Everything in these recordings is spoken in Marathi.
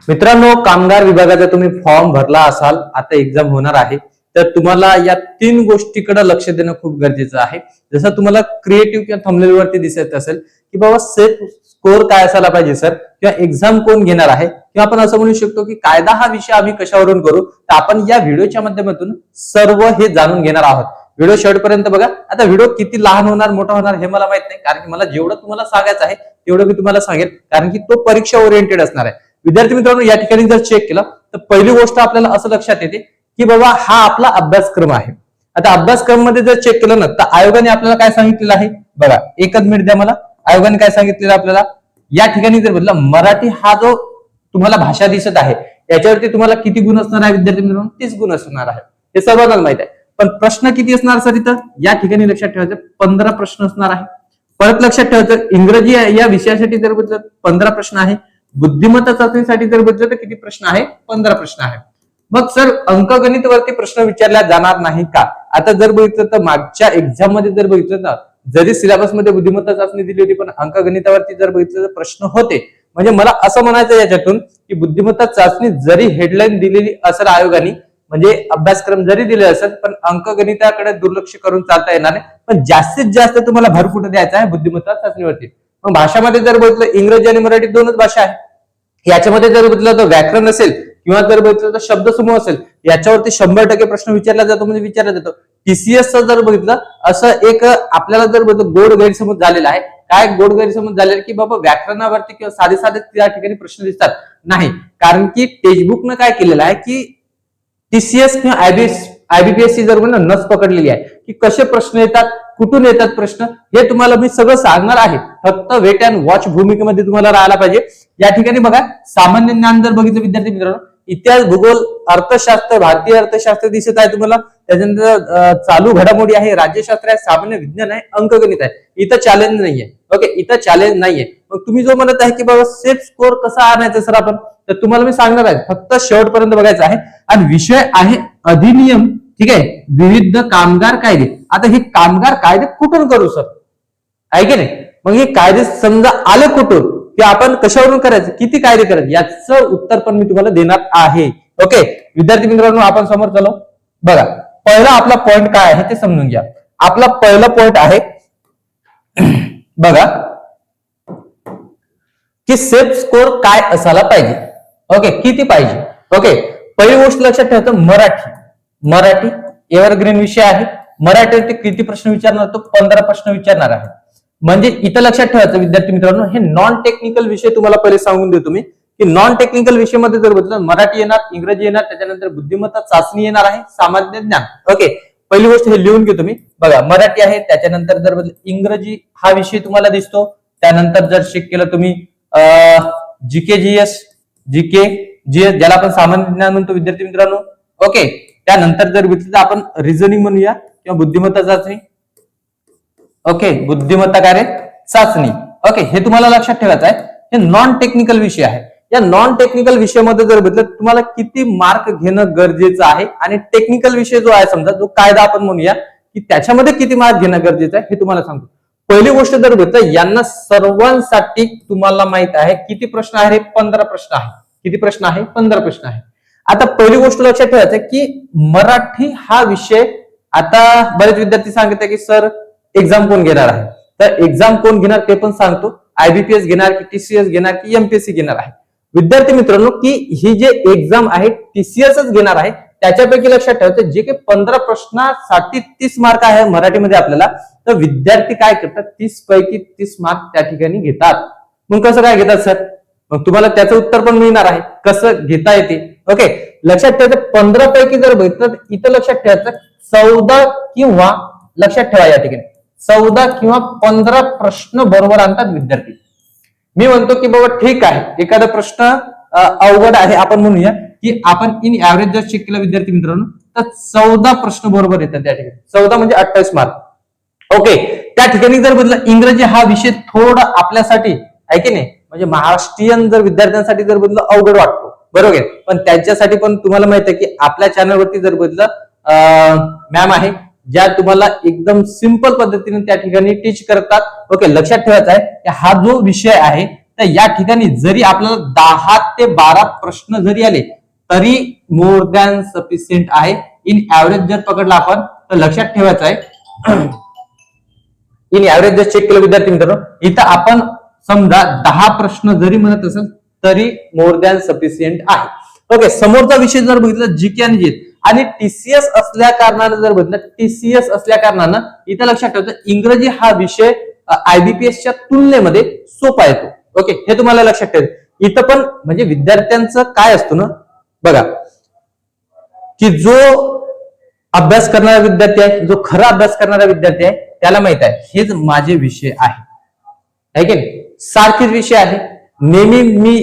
मित्रांनो, कामगार विभागाचा तुम्ही फॉर्म भरला असाल, आता एक्झाम होणार आहे, तर तुम्हाला या 3 गोष्टीकडे लक्ष देणं खूप गरजेचं आहे. जसं तुम्हाला क्रिएटिव्ह किंवा थंबनेल वरती दिसत असेल की बाबा सेट स्कोर काय असायला पाहिजे सर, किंवा एक्झाम कोण घेणार आहे, किंवा आपण असं म्हणू शकतो की कायदा हा विषय आम्ही कशावरून करू, तर आपण या व्हिडिओच्या माध्यमातून सर्व हे जाणून घेणार आहोत. व्हिडिओ शेवटपर्यंत बघा. आता व्हिडिओ किती लहान होणार मोठा होणार हे मला माहित नाही, कारण की मला जेवढं तुम्हाला सांगायचं आहे तेवढं मी तुम्हाला सांगेल, कारण की तो परीक्षा ओरिएंटेड असणार आहे. विद्यार्थी मित्रांनो, या ठिकाणी जर चेक केलं तर पहिली गोष्ट आपल्याला असं लक्षात येते की बाबा हा आपला अभ्यासक्रम आहे. आता अभ्यासक्रम मध्ये जर चेक केलं ना, तर आयोगाने आपल्याला काय सांगितलेलं आहे बघा, एकच मिनिट द्या मला. आयोगाने काय सांगितलेलं आपल्याला या ठिकाणी जर बदला, मराठी हा जो तुम्हाला भाषा दिसत आहे याच्यावरती तुम्हाला किती गुण असणार आहे विद्यार्थी मित्रांनो, 30 गुण असणार आहे. हे सर्वांना माहित आहे. पण प्रश्न किती असणार सर इथं, या ठिकाणी लक्षात ठेवायचं 15 प्रश्न असणार आहे. परत लक्षात ठेवायचं इंग्रजी या विषयासाठी जर बदलत 15 प्रश्न आहे. बुद्धिमत्ता चाचणीसाठी जर बदलत तर किती प्रश्न आहे, 15 प्रश्न आहे. मग सर अंकगणित वरती प्रश्न विचारला जाणार नाही का? आता जर बघितलं तर मागच्या एक्झाम मध्ये जर बघितलं ना, जरी सिलेबस मध्ये बुद्धिमत्ता चाचणी दिली होती, पण अंकगणितावरती जर बघितलं तर प्रश्न होते. म्हणजे मला असं म्हणायचं याच्यातून की बुद्धिमत्ता चाचणी जरी हेडलाईन दिलेली असेल आयोगाने, म्हणजे अभ्यासक्रम जरी दिले असेल, पण अंकगणिताकडे दुर्लक्ष करून चालता येणार नाही. पण जास्तीत जास्त तुम्हाला भर कुठे द्यायचा आहे, बुद्धिमत्ता चाचणीवरती. मग भाषामध्ये जर बघितलं इंग्रजी आणि मराठी 2च भाषा आहे. याच्यामध्ये जर बघितलं तर व्याकरण असेल किंवा जर बघितलं तर शब्दसमूह असेल, याच्यावरती 100% प्रश्न विचारला जातो, म्हणजे विचारला जातो. टीसीएस जर बघितलं असं एक आपल्याला जर बघितलं गोड गैरसमज झालेला आहे. काय गोड गैरसमज झालेला की बाबा व्याकरणावरती किंवा साधे साधे त्या ठिकाणी प्रश्न दिसतात नाही, कारण की टेक्स्टबुकनं काय केलेलं आहे की टीसीएस किंवा आयबीपीएससी जर म्हणलं नस पकडलेली आहे की कसे प्रश्न येतात, कुठून येतात प्रश्न, हे तुम्हाला मी सगळं सांगणार आहे. फक्त वेट अँड वॉच भूमिकेमध्ये तुम्हाला राहायला पाहिजे. या ठिकाणी बघा, सामान्य ज्ञान जर बघितलं विद्यार्थी मित्रांनो, इतिहास, भूगोल, अर्थशास्त्र, भारतीय अर्थशास्त्र दिसत आहे तुम्हाला. त्याच्यानंतर चालू घडामोडी आहे, राज्यशास्त्र आहे, सामान्य विज्ञान आहे, अंकगणित आहे. इथं चॅलेंज नाहीये. ओके, इथं चॅलेंज नाहीये. मग तुम्ही जो म्हणत आहे की बाबा सेफ स्कोर कसा आणायचा सर आपण, तर तुम्हाला मी सांगणार आहे, फक्त शेवटपर्यंत बघायचं आहे. आणि विषय आहे अधिनियम, ठीक आहे, विविध कामगार कायदे. आता हे कामगार कायदे कुठून करू सर, आहे की नाही? मग हे कायदे समजा आले कुठून, की आपण कशावरून करायचं, किती कायदे करायचे, याचं उत्तर पण मी तुम्हाला देणार आहे. ओके विद्यार्थी मित्रांनो, आपण समोर चलो. बघा, पहिला आपला पॉइंट काय आहे ते समजून घ्या. आपला पहिला पॉइंट आहे बघा की सेफ स्कोर काय असायला पाहिजे. ओके, किती पाहिजे. ओके, पहिली गोष्ट लक्षात ठेवायचं, मराठी एव्हरग्रीन विषय आहे. मराठीवरती किती प्रश्न विचारणार, तो 15 प्रश्न विचारणार आहे. म्हणजे इथं लक्षात ठेवायचं विद्यार्थी मित्रांनो, हे नॉन टेक्निकल विषय तुम्हाला पहिले सांगून देतो मी, की नॉन टेक्निकल विषयामध्ये जर बघितलं, मराठी येणार, इंग्रजी येणार, त्याच्यानंतर बुद्धिमत्ता चाचणी येणार आहे, सामान्य ज्ञान. ओके, पहिली गोष्ट हे लिहून घेतो मी. बघा, मराठी आहे, त्याच्यानंतर जर इंग्रजी हा विषय तुम्हाला दिसतो. त्यानंतर जर चेक केलं तुम्ही जीके जीएस ज्याला आपण सामान्य ज्ञान म्हणतो विद्यार्थी मित्रांनो. ओके, त्यानंतर जर बघितलं तर आपण रिझनिंग म्हणूया किंवा बुद्धिमत्ता चाचणी. ओके, बुद्धिमत्ता कार्य चाचणी. ओके, हे तुम्हाला लक्षात ठेवायचं आहे. हे नॉन टेक्निकल विषय आहे. या नॉन टेक्निकल विषयामध्ये जर बघितलं तुम्हाला किती मार्क घेणं गरजेचं आहे, आणि टेक्निकल विषय जो आहे समजा जो कायदा आपण म्हणूया की त्याच्यामध्ये किती मार्क घेणं गरजेचं आहे हे तुम्हाला सांगतो. पहिली गोष्ट जर बघितलं, यांना सर्वांसाठी तुम्हाला माहित आहे किती प्रश्न आहे, 15 प्रश्न आहे. किती प्रश्न आहे, 15 प्रश्न आहे. आता पहिली गोष्ट लक्षात ठेवायचं की मराठी हा विषय, आता बरेच विद्यार्थी सांगत आहे की सर एक्झाम कोण घेणार आहे, तर एक्झाम कोण घेणार ते पण सांगतो. आयबीपीएस घेणार की टीसीएस घेणार की एमपीएससी घेणार आहे. विद्यार्थी मित्रांनो, की ही जे एक्झाम आहे टीसीएसच घेणार आहे. त्याच्यापैकी लक्षात ठेवायचं, जे काही 15 प्रश्नासाठी 30 मार्क आहे मराठीमध्ये आपल्याला, तर विद्यार्थी काय करतात, 30 पैकी 30 मार्क त्या ठिकाणी घेतात. मग कसं काय घेतात सर, मग तुम्हाला त्याचं उत्तर पण मिळणार आहे, कसं घेता येते. ओके, लक्षात ठेवायचं 15 पैकी जर बघितलं, इथं लक्षात ठेवायचं 14 किंवा लक्षात ठेवा या ठिकाणी 14 किंवा 15 प्रश्न बरोबर आणतात विद्यार्थी. मी म्हणतो की बाबा ठीक आहे, एखादा प्रश्न अवघड आहे, आपण म्हणूया की आपण इन ऍव्हरेज जर चेक केलं विद्यार्थी मित्रांनो, तर 14 प्रश्न बरोबर येतात त्या ठिकाणी. 14 म्हणजे 28 मार्क. ओके, त्या ठिकाणी जर बघितलं इंग्रजी हा विषय थोडा आपल्यासाठी आहे की नाही, म्हणजे महाराष्ट्रीयन जर विद्यार्थ्यांसाठी जर बघितलं अवघड वाटतो, बरोबर आहे. पण त्यांच्यासाठी पण तुम्हाला माहित आहे की आपल्या चॅनलवरती जर बघितलं मॅम आहे, ज्या तुम्हाला एकदम सिंपल पद्धतीने त्या ठिकाणी टीच करतात. ओके, लक्षात ठेवायचं आहे हा जो विषय आहे तर या ठिकाणी जरी आपल्याला 10 ते 12 प्रश्न जरी आले तरी मोर दॅन सफिशियंट आहे. इन ऍव्हरेज जर पकडला आपण तर लक्षात ठेवायचं आहे, इन ऍव्हरेज जर चेक केलं विद्यार्थी मित्रांनो, इथं आपण समजा 10 प्रश्न जरी म्हणत असेल तरी मोर दॅन सफिशियंट आहे. ओके, समोरचा विषय जर बघितलं जीके आणि जीएस आणि टीसीएस असल्या कारणानं जर बघितलं, टीसीएस असल्या कारणानं इथं लक्षात ठेवायचं इंग्रजी हा विषय आयबीपीएसच्या तुलनेमध्ये सोपा येतो. ओके, हे तुम्हाला लक्षात ठेवायचं. इथं पण म्हणजे विद्यार्थ्यांचं काय असतं ना बघा, की जो अभ्यास करणारा विद्यार्थी आहे, जो खरा अभ्यास करणारा विद्यार्थी आहे त्याला माहित आहे हेच माझे विषय आहे की नाही, सारखेच विषय आहे. नेहमी मी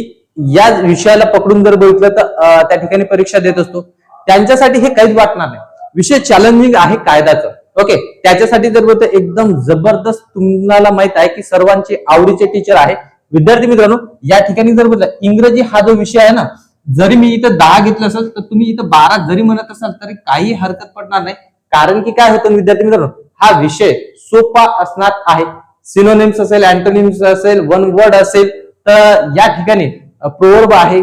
या विषयाला पकडून जर बघितलं तर त्या ठिकाणी परीक्षा देत असतो. त्यांच्यासाठी हे काहीच वाटणार नाही, विषय चॅलेंजिंग आहे कायद्याचं. ओके, त्याच्यासाठी जर बोलतो एकदम जबरदस्त, तुम्हाला माहित आहे की सर्वांचे आवडीचे टीचर आहे. विद्यार्थी मित्रांनो, या ठिकाणी जर बोललं इंग्रजी हा जो विषय आहे ना, जरी मी इथं 10 घेतलं असेल तर तुम्ही इथं 12 जरी म्हणत असाल तरी काही हरकत पडणार नाही. कारण की काय होतं विद्यार्थी मित्रांनो, हा विषय सोपा असणार आहे. सिनोनिम्स असेल, अँटोनिम्स असेल, वन वर्ड असेल, तर या ठिकाणी प्रोवर्ब आहे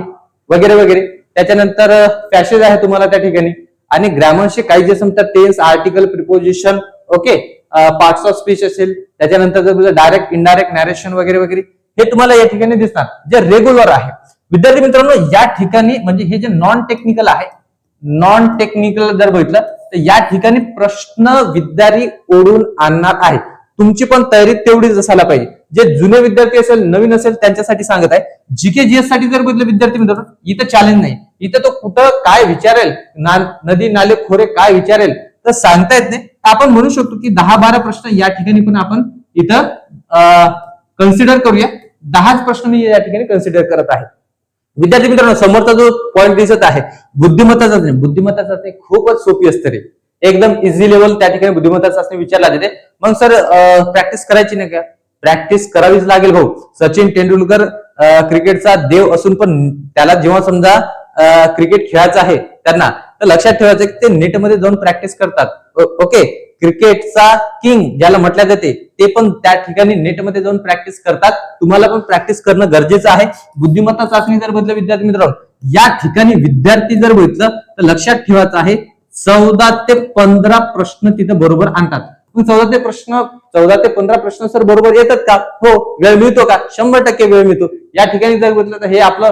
वगैरे वगैरे. त्याच्यानंतर पॅसेज आहे तुम्हाला त्या ठिकाणी, आणि ग्रामरचे काही जे समजा tense, article, preposition, okay, parts of speech असेल, त्याच्यानंतर जर डायरेक्ट इनडायरेक्ट नॅरेशन वगैरे वगैरे हे तुम्हाला या ठिकाणी दिसणार जे रेग्युलर आहे. विद्यार्थी मित्रांनो, या ठिकाणी म्हणजे हे जे नॉन टेक्निकल आहे, नॉन टेक्निकल जर बघितलं तर या ठिकाणी प्रश्न विद्यार्थी ओढून आणणार आहे. तुमची पण तयारी तेवढीच असायला पाहिजे. जे जुने विद्यार्थी असेल, नवीन असेल, त्यांच्यासाठी सांगत आहे. जीके जीएस साठी जर बघितलं विद्यार्थी मित्रांनो, इथं चॅलेंज नाही. इथं तो कुठं काय विचारेल, नदी नाले खोरे काय विचारेल तर सांगता येत नाही. आपण म्हणू शकतो की 10-12 प्रश्न या ठिकाणी पण आपण इथं कन्सिडर करूया. 10 प्रश्न मी या ठिकाणी कन्सिडर करत आहे. विद्यार्थी मित्रांनो, समोरचा जो पॉईंट दिसत आहे बुद्धिमत्ता चाचणी, बुद्धिमत्ता चाचणी खूपच सोपी असते रे, एकदम इझी लेवल त्या ठिकाणी बुद्धिमत्ता चाचणी विचारला जाते. मग सर प्रॅक्टिस करायची नाही का? प्रॅक्टिस करावीच लागेल भाऊ. सचिन तेंडुलकर क्रिकेटचा देव असून पण त्याला जेव्हा समजा क्रिकेट खेळायचं आहे त्यांना, तर लक्षात ठेवायचं की ते नेटमध्ये जाऊन प्रॅक्टिस करतात. ओके, क्रिकेटचा किंग ज्याला म्हटलं जाते ते पण त्या ठिकाणी नेटमध्ये जाऊन प्रॅक्टिस करतात. तुम्हाला पण प्रॅक्टिस करणं गरजेचं आहे. बुद्धिमत्ता चाचणी जर बघितलं विद्यार्थी मित्रांनो, या ठिकाणी विद्यार्थी जर बघितलं तर लक्षात ठेवायचं आहे 14 ते 15 प्रश्न तिथे बरोबर आणतात. 14 ते 15 प्रश्न सर बरोबर येतात का? हो. वेळ मिळतो का? 100% वेळ मिळतो. या ठिकाणी जर बघितलं तर हे आपलं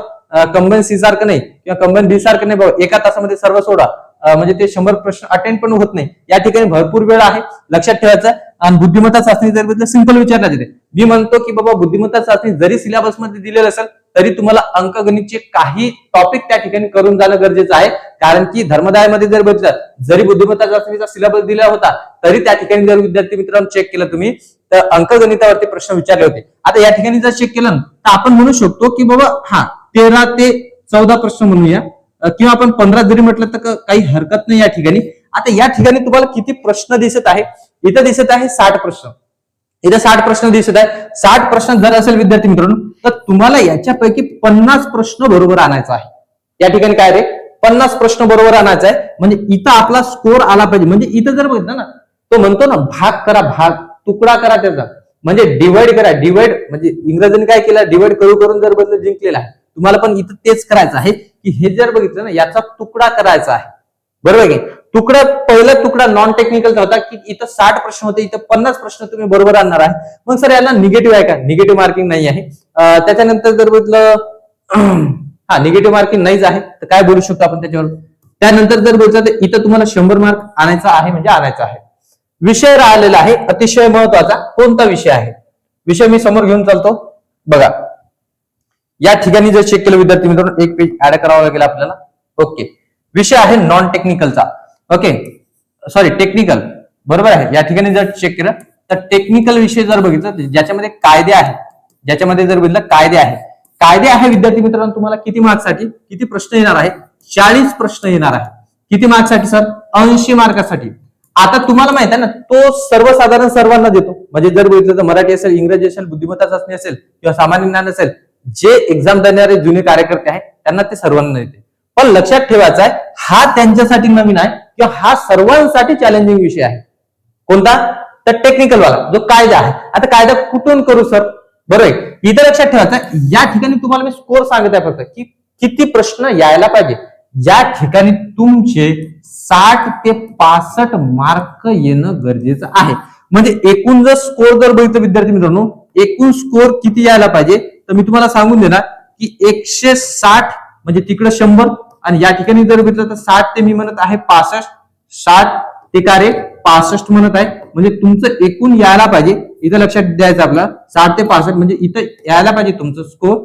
कंबाईन सी सारखं नाही किंवा कंबाईन डी सारखं नाही बाबा, एका तासामध्ये सर्व सोडा, म्हणजे ते 100 प्रश्न अटेंड पण होत नाही. या ठिकाणी भरपूर वेळ आहे, लक्षात ठेवायचं. आणि बुद्धिमत्ता चाचणी जर बघितलं सिंपल विचारला जाते. मी म्हणतो की बाबा बुद्धिमत्ता चाचणी जरी सिलेबस मध्ये दिलेलं असेल तरी तुम्हाला अंकगणितचे काही टॉपिक त्या ठिकाणी करून जाणं गरजेचं आहे. कारण की धर्मदायमध्ये जर बघितलं, जरी बुद्धिमत्ता चाचणीचा सिलेबस दिला होता तरी त्या ठिकाणी जर विद्यार्थी मित्रांनो चेक केलं तुम्ही तर अंकगणितावरती प्रश्न विचारले होते. आता या ठिकाणी जर चेक केलं तर आपण म्हणू शकतो की बाबा 13 ते 14 प्रश्न म्हणूया, किंवा आपण 15 जरी म्हटलं तर काही हरकत नाही या ठिकाणी. आता या ठिकाणी तुम्हाला किती प्रश्न दिसत आहे? इथं दिसत आहे 60 प्रश्न. इथं 60 प्रश्न दिसत आहे. 60 प्रश्न जर असेल विद्यार्थी मित्रांनो तर तुम्हाला याच्यापैकी 50 प्रश्न बरोबर आणायचा आहे. या ठिकाणी काय रे, 50 प्रश्न बरोबर आणायचा आहे. म्हणजे इथं आपला स्कोर आला पाहिजे. म्हणजे इथं जर बघितलं ना, तो म्हणतो ना भाग करा, भाग तुकडा करा त्याचा, म्हणजे डिवाइड करा. डिवाइड म्हणजे इंग्रजीने काय केलं, डिवाइड करून जर बदल जिंकलेला आहे. तुम्हाला पण इथं तेच करायचं आहे की हे जर बघितलं ना याचा तुकडा करायचा आहे. बरोबर आहे. तुकडा, पहिला तुकडा नॉन टेक्निकलचा होता की इथं 60 प्रश्न होते, इथं 50 प्रश्न तुम्ही बरोबर आणणार आहे. मग सर याला निगेटिव्ह आहे का? निगेटिव्ह मार्किंग नाही आहे. त्याच्यानंतर जर बघितलं निगेटिव्ह मार्किंग नाहीच आहे, तर काय बोलू शकतो आपण त्याच्यावर? त्यानंतर जर बघितलं तर इथं तुम्हाला 100 मार्क आणायचा आहे, म्हणजे आणायचा आहे. विषय राहिलेला आहे अतिशय महत्वाचा. कोणता विषय आहे? विषय मी समोर घेऊन चालतो बघा. या ठिकाणी जर चेक केलं विद्यार्थी मित्रांनो, एक पेज ऍड करावं लागेल आपल्याला. ओके, विषय आहे नॉन टेक्निकलचा. ओके, सॉरी टेक्निकल, बरोबर आहे. या ठिकाणी जर चेक केलं तर टेक्निकल विषय जर बघितलं ज्याच्यामध्ये कायदे आहे, ज्याच्यामध्ये जर बघितलं कायदे आहे विद्यार्थी मित्रांनो, तुम्हाला किती मार्क्ससाठी किती प्रश्न येणार आहे? 40 प्रश्न येणार आहे. किती मार्क्ससाठी सर? 80 मार्कासाठी. आता तुम्हाला माहित आहे ना, तो सर्वसाधारण सर्वांना देतो. म्हणजे जर बघितलं तर मराठी असेल, इंग्रजी असेल, बुद्धिमत्ता चाचणी असेल किंवा सामान्य ज्ञान असेल, जे एक्झाम देणारे जुने कार्यकर्ते आहेत त्यांना ते सर्वांना देते. पण लक्षात ठेवायचं आहे, हा त्यांच्यासाठी नवीन आहे किंवा हा सर्वांसाठी चॅलेंजिंग विषय आहे. कोणता? तर टेक्निकल वाला जो कायदा आहे. आता कायदा कुठून करू सर? बरोबर आहे. इथं लक्षात ठेवायचं, या ठिकाणी तुम्हाला मी स्कोर सांगत आहे फक्त की किती प्रश्न यायला पाहिजे. या ठिकाणी तुमचे 60 ते 65 मार्क येणं गरजेचं आहे. म्हणजे एकूण जर स्कोर जर बघितलं विद्यार्थी मित्रांनो, एकूण स्कोर किती यायला पाहिजे तर मी तुम्हाला सांगून देणार की 160 म्हणजे तिकडे 100 आणि या ठिकाणी जर बघितलं तर 60 ते मी म्हणत आहे 65, 60 ते कार्य 65 म्हणत आहे. म्हणजे तुमचं एकूण यायला पाहिजे, इथं लक्षात द्यायचं आपला 60 ते 65 म्हणजे इथं यायला पाहिजे तुमचं स्कोर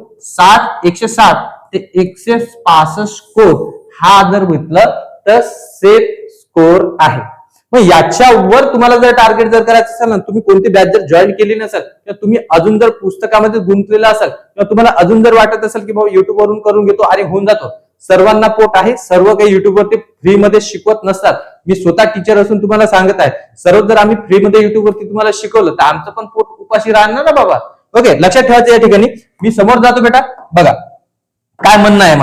160 ते 165 स्कोर. हा जर घेतलं तर सेफ स्कोर आहे. मग याच्यावर तुम्हाला जर टार्गेट जर करायचं असेल ना, तुम्ही कोणती बॅच जर जॉईन केली नसेल किंवा तुम्ही अजून जर पुस्तकामध्ये गुंतलेला असाल किंवा तुम्हाला अजून जर वाटत असेल की बाबा युट्यूब वरून करून घेतो आणि होऊन जातो, सर्वांना पोट आहे, सर्व काही युट्यूब वरती फ्रीमध्ये शिकवत नसतात. मी स्वतः टीचर असून तुम्हाला सांगत आहे, सर्व जर आम्ही फ्रीमध्ये युट्यूब वरती तुम्हाला शिकवलं तर आमचं पण पोट उपाशी राहणार ना बाबा. ओके, लक्षात ठेवायचं. या ठिकाणी मी समोर जातो बेटा. बघा काय म्हणणं आहे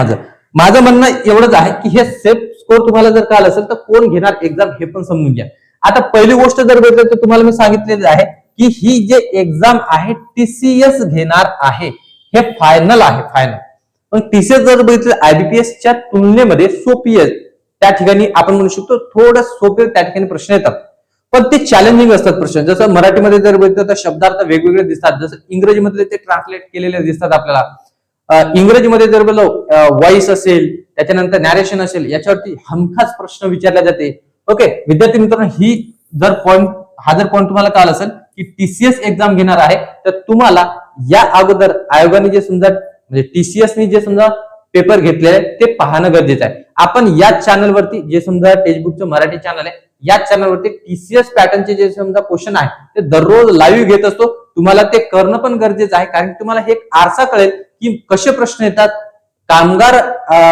माझं म्हणणं एवढंच आहे की हे सेफ स्कोर तुम्हाला जर कळलं असेल तर कोण घेणार एक्झाम हे पण समजून घ्या. आता पहिली गोष्ट जर बघितलं तर तुम्हाला मी सांगितलेलं आहे की ही जे एक्झाम आहे TCS घेणार आहे, हे फायनल आहे, फायनल. पण TCS जर बघितलं IBPSच्या तुलनेमध्ये सोपी आहे. त्या ठिकाणी आपण म्हणू शकतो थोडं सोपे त्या ठिकाणी प्रश्न येतात, पण ते चॅलेंजिंग असतात प्रश्न. जसं मराठीमध्ये जर बघितलं तर शब्दार्थ वेगवेगळे दिसतात, जसं इंग्रजीमधले ते ट्रान्सलेट केलेले दिसतात आपल्याला. इंग्रजीमध्ये जर बोललो व्हॉइस असेल, त्याच्यानंतर नॅरेशन असेल, याच्यावरती हमखास प्रश्न विचारले जाते. ओके विद्यार्थी मित्रांनो, हा जर पॉईंट तुम्हाला कळला असेल की TCS एक्झाम घेणार आहे, तर तुम्हाला या अगोदर आयोगाने जे समजा म्हणजे TCSने जे समजा पेपर घेतलेले ते पाहणं गरजेचं आहे. आपण या चॅनलवरती जे समजा टेक्स्टबुकचं मराठी चॅनल आहे, या चॅनलवरती TCS पॅटर्नचे जे समजा क्वेश्चन आहे ते दररोज लाईव्ह घेत असतो. तुम्हाला ते करणं पण गरजेचं आहे, कारण तुम्हाला हे एक आरसा कळेल की कसे प्रश्न येतात. कामगार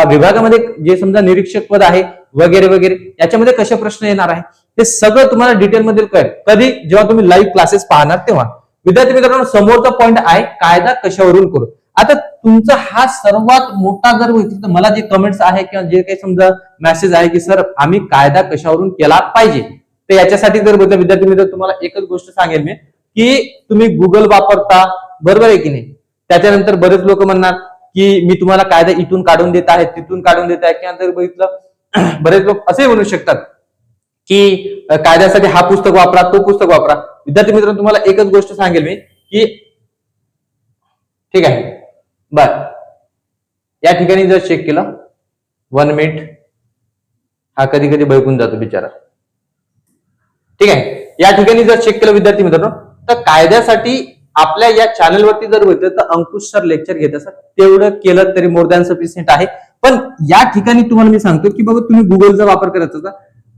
विभागामध्ये जे समजा निरीक्षक पद आहे वगैरे वगैरे, याच्यामध्ये कसे प्रश्न येणार आहे ते सगळं तुम्हाला डिटेलमध्ये कळेल. कधी जेव्हा तुम्ही लाईव्ह क्लासेस पाहणार तेव्हा. विद्यार्थी मित्रांनो, समोरचा पॉईंट आहे कायदा कशावरून करू. आता तुमचा हा सर्वात मोठा जर होईल तर मला जे कमेंट्स आहे किंवा जे काही समजा मेसेज आहे की सर आम्ही कायदा कशावरून केला पाहिजे, तर याच्यासाठी जर बघितलं विद्यार्थी मित्र, तुम्हाला एकच गोष्ट सांगेल मी की तुम्ही गुगल वापरता, बरोबर आहे की नाही. त्याच्यानंतर बरेच लोक म्हणणार की मी तुम्हाला कायदा इथून काढून देत आहे, तिथून काढून देत आहे, किंवा जर बघितलं बरेच लोक असे म्हणू शकतात की कायद्यासाठी हा पुस्तक वापरा, तो पुस्तक वापरा. विद्यार्थी मित्रांनो, तुम्हाला एकच गोष्ट सांगेल मी की ठीक आहे बर, या ठिकाणी जर चेक केलं 1 मिनिट, हा कधी कधी बैकून जातो बिचारा. ठीक आहे, या ठिकाणी जर चेक केलं विद्यार्थी मित्रांनो, तर कायद्यासाठी आपल्या या चॅनलवरती जर बघितलं तर अंकुश सर लेक्चर घेत असतात. तेवढं केलं तरी मोर दॅन सफिशियंट आहे. पण या ठिकाणी तुम्हाला मी सांगतो की बाबा तुम्ही गुगलचा वापर करत असता,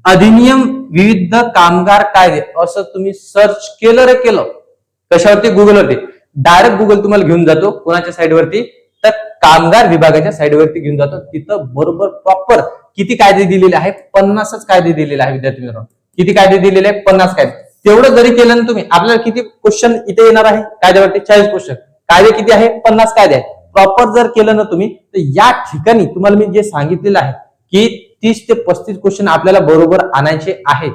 अधिनियम विविध कामगार कायदे असं तुम्ही सर्च केलं रे केलं कशावरती, गुगलवरती. डायरेक्ट गुगल तुम्हाला घेऊन जातो कोणाच्या साईडवरती, तर कामगार विभागाच्या साईडवरती घेऊन जातो. तिथं बरोबर प्रॉपर किती कायदे दिलेले आहे, 50च कायदे दिलेले आहे विद्यार्थी मित्रांनो. किती कायदे दिलेले आहे, 50 कायदे. तेवढं जरी केलं ना तुम्ही, आपल्याला किती क्वेश्चन इथे येणार आहे कायद्यावरती, 40 क्वेश्चन. कायदे किती आहे, 50 कायदे आहे. प्रॉपर जर केलं ना तुम्ही, तर या ठिकाणी तुम्हाला मी जे सांगितलेलं आहे की 30 ते 35 क्वेश्चन आपल्याला बरोबर आणायचे आहेत,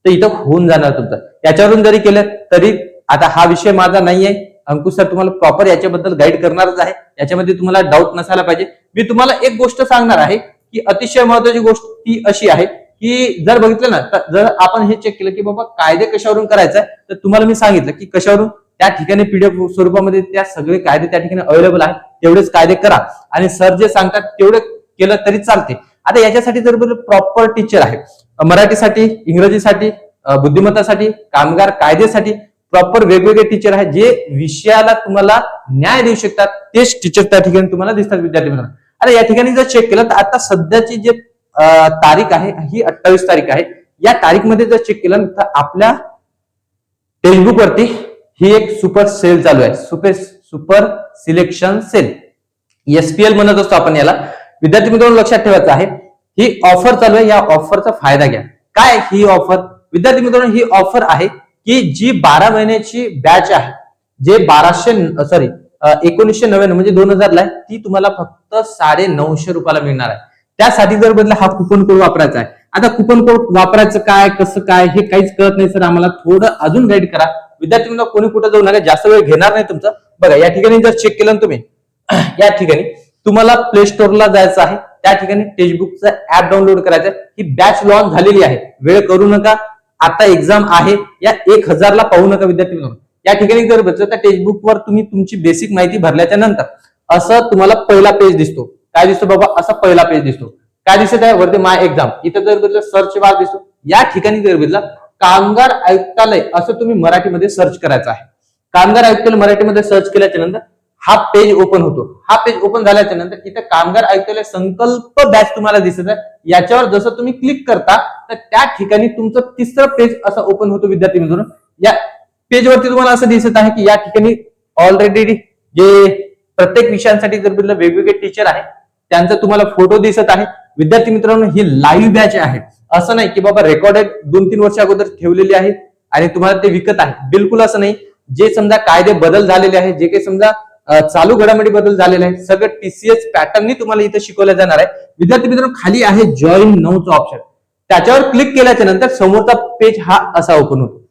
तर इथं होऊन जाणार तुमचं. याच्यावरून जरी केलं तरी, आता हा विषय माझा नाहीये, अंकुश सर तुम्हाला प्रॉपर याच्याबद्दल गाईड करणारच आहे, याच्यामध्ये तुम्हाला डाऊट नसायला पाहिजे. मी तुम्हाला एक गोष्ट सांगणार आहे की अतिशय महत्वाची गोष्ट ती अशी आहे की जर बघितलं ना, तर जर आपण हे चेक केलं की बाबा कायदे कशावरून करायचं, तर तुम्हाला मी सांगितलं की कशावरून, त्या ठिकाणी PDF स्वरूपामध्ये त्या सगळे कायदे त्या ठिकाणी अवेलेबल आहेत. तेवढेच कायदे करा आणि सर जे सांगतात तेवढे केलं तरी चालते. आता याच्यासाठी जर प्रॉपर टीचर आहे, मराठीसाठी, इंग्रजीसाठी, बुद्धिमत्तासाठी, कामगार कायद्यासाठी प्रॉपर वेगवेगळे टीचर आहेत जे विषयाला तुम्हाला न्याय देऊ शकतात. तेच टीचर त्या ठिकाणी तुम्हाला दिसतात विद्यार्थी मित्रांनो. आता या ठिकाणी जर चेक केलं तर आता सध्याची जे तारीख आहे ही 28 तारीख आहे. या तारीख मध्ये जर चेक केलं तर आपल्या टेक्स्टबुक वरती ही एक सुपर सेल चालू आहे, सुपर सिलेक्शन सेल, SPL म्हणत असतो आपण याला. विद्यार्थी मित्रांनो, लक्षात ठेवायचं आहे ही ऑफर चालू आहे, या ऑफरचा फायदा घ्या. काय ही ऑफर विद्यार्थी मित्रांनो, ही ऑफर आहे की जी 12 महिन्याची बॅच आहे, जे 1999 म्हणजे 2000 ला आहे, ती तुम्हाला फक्त 950 रुपयाला मिळणार आहे. त्यासाठी जर बदला हा कुपन कोड वापरायचा आहे. आता कुपन कोड वापरायचं काय, कसं काय, हे काहीच कळत नाही सर, आम्हाला थोडं अजून गाईड करा. विद्यार्थी मित्रांनो कोणी कुठे जाऊ नका, जास्त वेळ घेणार नाही तुमचा. बघा या ठिकाणी जर चेक केलं तुम्ही, या ठिकाणी तुम्हाला प्ले स्टोअरला जायचं आहे, त्या ठिकाणी टेक्स्टबुकचं ऍप डाउनलोड करायचं. ही बॅच लॉन्च झालेली आहे, वेळ करू नका. आता एक्झाम आहे, या 1000 ला पाहू नका विद्यार्थी मित्रांनो. या ठिकाणी जर बघितलं तर टेक्स्टबुक वर तुम्ही तुमची बेसिक माहिती भरल्याच्या नंतर असं तुम्हाला पहिला पेज दिसतो. काय दिसतो बाबा? असा पहिला पेज दिसतो. काय दिसत आहे वरती? माय एक्झाम. इथं जर बघितलं सर्च बार दिसतो. या ठिकाणी जर बघितलं कामगार आयुक्तालय असं तुम्ही मराठीमध्ये सर्च करायचं आहे. कामगार आयुक्तालय मराठीमध्ये सर्च केल्याच्या नंतर हा पेज ओपन होतो. हा पेज ओपन झाल्याच्या नंतर इथे कामगार आयुक्तालय संकल्प बॅच तुम्हाला दिसत आहे. याच्यावर जसं तुम्ही क्लिक करता तर त्या ठिकाणी तुमचं तिसरं पेज असं ओपन होतो विद्यार्थी मित्रांनो. या पेजवरती तुम्हाला असं दिसत आहे की या ठिकाणी ऑलरेडी जे प्रत्येक विषयांसाठी जर बघितलं वेगवेगळे टीचर आहे, त्यांचा तुम्हाला फोटो दिसत आहे. विद्यार्थी मित्रांनो ही लाईव्ह बॅच आहे, असं नाही की बाबा रेकॉर्डेड 2-3 वर्ष अगोदर ठेवलेली आहे आणि तुम्हाला ते विकत आहे. बिलकुल असं नाही. जे समजा कायदे बदल झालेले आहे, जे काही समजा चालू घडामोडी बदल झालेले आहे, सगळं TCS पॅटर्ननी तुम्हाला इथे शिकवलं जाणार आहे. विद्यार्थी मित्रांनो खाली आहे जॉईन नाऊचं ऑप्शन, त्याच्यावर क्लिक केल्याच्या नंतर समोरचा पेज हा असा ओपन होतो.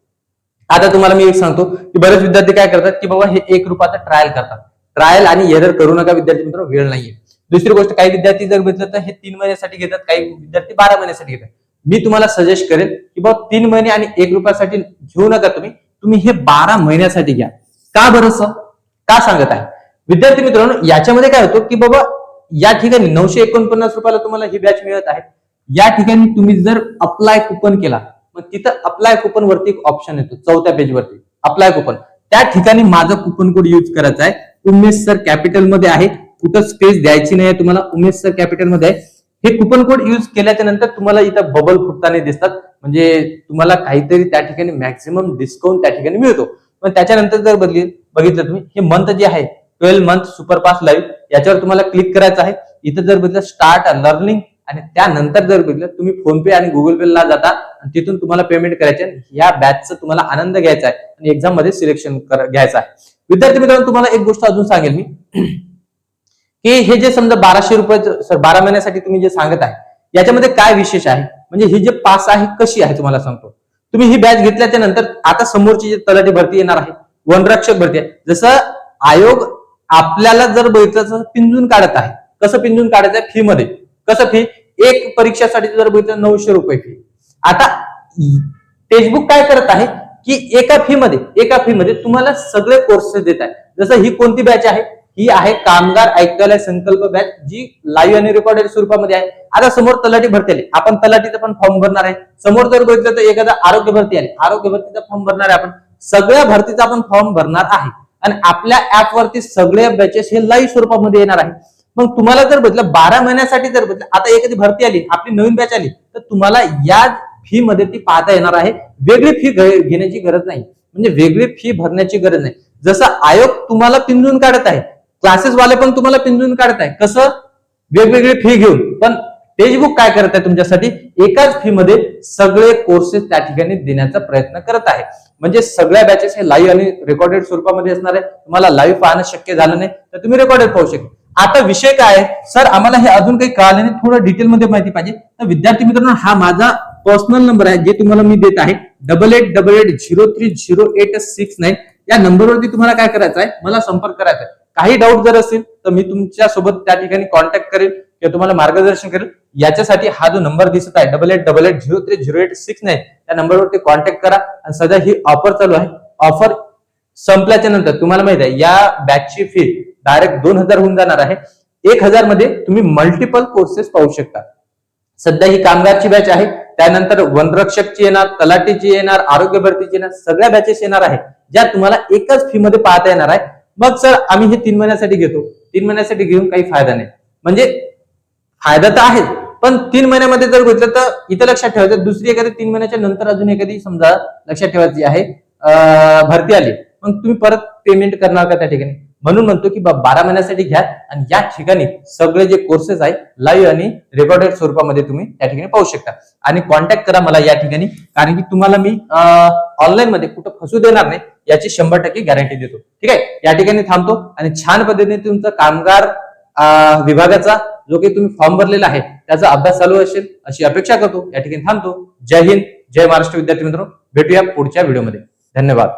आता तुम्हाला मी एक सांगतो की बरेच विद्यार्थी काय करतात की बाबा हे 1 रुपयाचा ट्रायल करतात. ट्रायल आणि एरर करू नका विद्यार्थी मित्रांनो, वेळ नाहीये. दुसरी गोष्ट, काही विद्यार्थी जर बघितलं तर हे 3 महिन्यासाठी घेतात, काही विद्यार्थी 12 महिन्यासाठी घेतात. मी तुम्हाला सजेस्ट करेन की बाबा 3 महिने आणि 1 रुपयासाठी घेऊ नका तुम्ही हे 12 महिन्यासाठी घ्या. का बरं असं का सांगत आहे विद्यार्थी मित्रांनो? याच्यामध्ये काय होतं की बाबा या ठिकाणी 949 रुपयाला तुम्हाला ही बॅच मिळत आहे. या ठिकाणी तुम्ही जर अप्लाय कुपन केला, मग तिथं अप्लाय कुपन वरती एक ऑप्शन येतो 4थ्या पेज वरती, अप्लाय कुपन. त्या ठिकाणी माझा कुपन कोड यूज करायचा आहे. उमेश सर कॅपिटल मध्ये आहे, कुठं स्पेस द्यायची नाही तुम्हाला, उमेश सर कॅपिटल मध्ये आहे. हे कुपन कोड यूज केल्याच्या नंतर तुम्हाला इथं बबल फुटताना दिसतात, म्हणजे तुम्हाला काहीतरी त्या ठिकाणी मॅक्सिमम डिस्काउंट त्या ठिकाणी मिळतो. पण त्याच्यानंतर जर बघितलं तुम्ही हे मंथ जे आहे 12 मंथ सुपरफास्ट लाईव्ह, याच्यावर तुम्हाला क्लिक करायचं आहे. इथं जर बघितलं स्टार्ट लर्निंग आणि त्यानंतर जर बघितलं तुम्ही फोन पे आणि गुगल पे ला जाता आणि तिथून तुम्हाला पेमेंट करायचे. या बॅचचा तुम्हाला आनंद घ्यायचा आहे आणि एक्झाम मध्ये सिलेक्शन घ्यायचं आहे. विद्यार्थी मित्रांनो तुम्हाला एक गोष्ट अजून सांगेल मी की हे जे समजा 1200 रुपये 12 महिन्यासाठी तुम्ही जे सांगत आहे, याच्यामध्ये काय विशेष आहे, म्हणजे ही जे पास आहे कशी आहे तुम्हाला सांगतो. तुम्ही ही बॅच घेतल्याच्या नंतर आता समोरची जी तलाठी भरती येणार आहे, वनरक्षक भरती आहे, जसं आयोग आपल्याला जर बघितलं पिंजून काढत आहे. कसं पिंजून काढायचं आहे? फी मध्ये. कसं फी? एक परीक्षासाठी जर बघितलं 900 रुपये फी. आता टेक्स्टबुक काय करत आहे की एका फी मध्ये तुम्हाला सगळे कोर्सेस देत आहे. जसं ही कोणती बॅच आहे? ही आहे कामगार आयुक्तालय संकल्प बॅच, जी लाईव्ह आणि रेकॉर्डेड स्वरूपामध्ये आहे. आता समोर तलाठी भरती आली, आपण तलाठीचा पण फॉर्म भरणार आहे. समोर जर बघितलं तर एखादा आरोग्य भरती आली, आरोग्य भरतीचा फॉर्म भरणार आहे. आपण सगळ्या भरतीचा आपण फॉर्म भरणार आहे आणि आपल्या ऍप वरती सगळे बॅचेस हे लाईव्ह स्वरूपामध्ये येणार आहे. मग तुम्हाला जर बघितलं 12 महिन्यासाठी जर बघितलं, आता एखादी भरती आली, आपली नवीन बॅच आली, तर तुम्हाला या फी मध्ये ती पाहता येणार आहे. वेगळी फी घेण्याची गरज नाही, म्हणजे वेगळी फी भरण्याची गरज नाही. जसं आयोग तुम्हाला पिंजून काढत आहे, क्लासेस वाले पण तुम्हाला पिंजून काढत आहे. कसं? वेगवेगळी फी घेऊन. पण टेक्स्टबुक काय करत आहे तुमच्यासाठी? एकाच फी मध्ये सगळे कोर्सेस त्या ठिकाणी देण्याचा प्रयत्न करत आहे. म्हणजे सगळ्या बॅचेस हे लाईव्ह आणि रेकॉर्डेड स्वरूपामध्ये असणार आहे. तुम्हाला लाईव्ह पाहणं शक्य झालं नाही तर तुम्ही रेकॉर्डेड पाहू शकता. आता विषय काय आहे सर, आम्हाला हे अजून काही कळालं नाही, थोडं डिटेलमध्ये माहिती पाहिजे. तर विद्यार्थी मित्रांनो हा माझा पर्सनल नंबर आहे, जे तुम्हाला मी देत आहे 8888030869. या नंबरवरती तुम्हाला काय करायचं आहे? मला संपर्क करायचा आहे. काही डाऊट जर असेल तर मी तुमच्या सोबत त्या ठिकाणी कॉन्टॅक्ट करेल किंवा तुम्हाला मार्गदर्शन करेल. याच्यासाठी हा जो नंबर दिसत आहे 8888030869, त्या नंबरवरती कॉन्टॅक्ट करा. आणि सध्या ही ऑफर चालू आहे. ऑफर संपल्याच्या नंतर तुम्हाला माहित आहे या बॅचची फी डायरेक्ट 2000 होऊन जाणार आहे. 1000 मध्ये तुम्ही मल्टिपल कोर्सेस पाहू शकता. सध्या ही कामगारची बॅच आहे, त्यानंतर वनरक्षकची येणार, तलाठीची येणार, आरोग्य भरतीची येणार, सगळ्या बॅचेस येणार आहे, ज्या तुम्हाला एकच फी मध्ये पाहता येणार आहे. मग सर आम्ही हे 3 महिन्यासाठी घेतो, 3 महिन्यासाठी घेऊन काही फायदा नाही. म्हणजे फायदा तर आहे, पण 3 महिन्यामध्ये जर घेतलं तर इथं लक्षात ठेवायचं, दुसरी एखादी 3 महिन्याच्या नंतर अजून एखादी समजा लक्षात ठेवायची आहे भरती आली, मग तुम्ही परत पेमेंट करणार का त्या ठिकाणी? म्हणून म्हणतो की 12 महिन्यासाठी घ्या आणि या ठिकाणी सगळे जे कोर्सेस आहेत लाईव्ह आणि रेकॉर्डेड स्वरूपामध्ये तुम्ही त्या ठिकाणी पाहू शकता. आणि कॉन्टॅक्ट करा मला या ठिकाणी, कारण की तुम्हाला मी ऑनलाईन मध्ये कुठं फसू देणार नाही याची 100% गॅरंटी देतो. ठीक आहे, या ठिकाणी थांबतो आणि छान पद्धतीने तुमचा कामगार विभागाचा जो काही तुम्ही फॉर्म भरलेला आहे त्याचा अभ्यास चालू असेल अशी अपेक्षा करतो. या ठिकाणी थांबतो. जय हिंद, जय महाराष्ट्र विद्यार्थी मित्रांनो. भेटूया पुढच्या व्हिडिओमध्ये. धन्यवाद.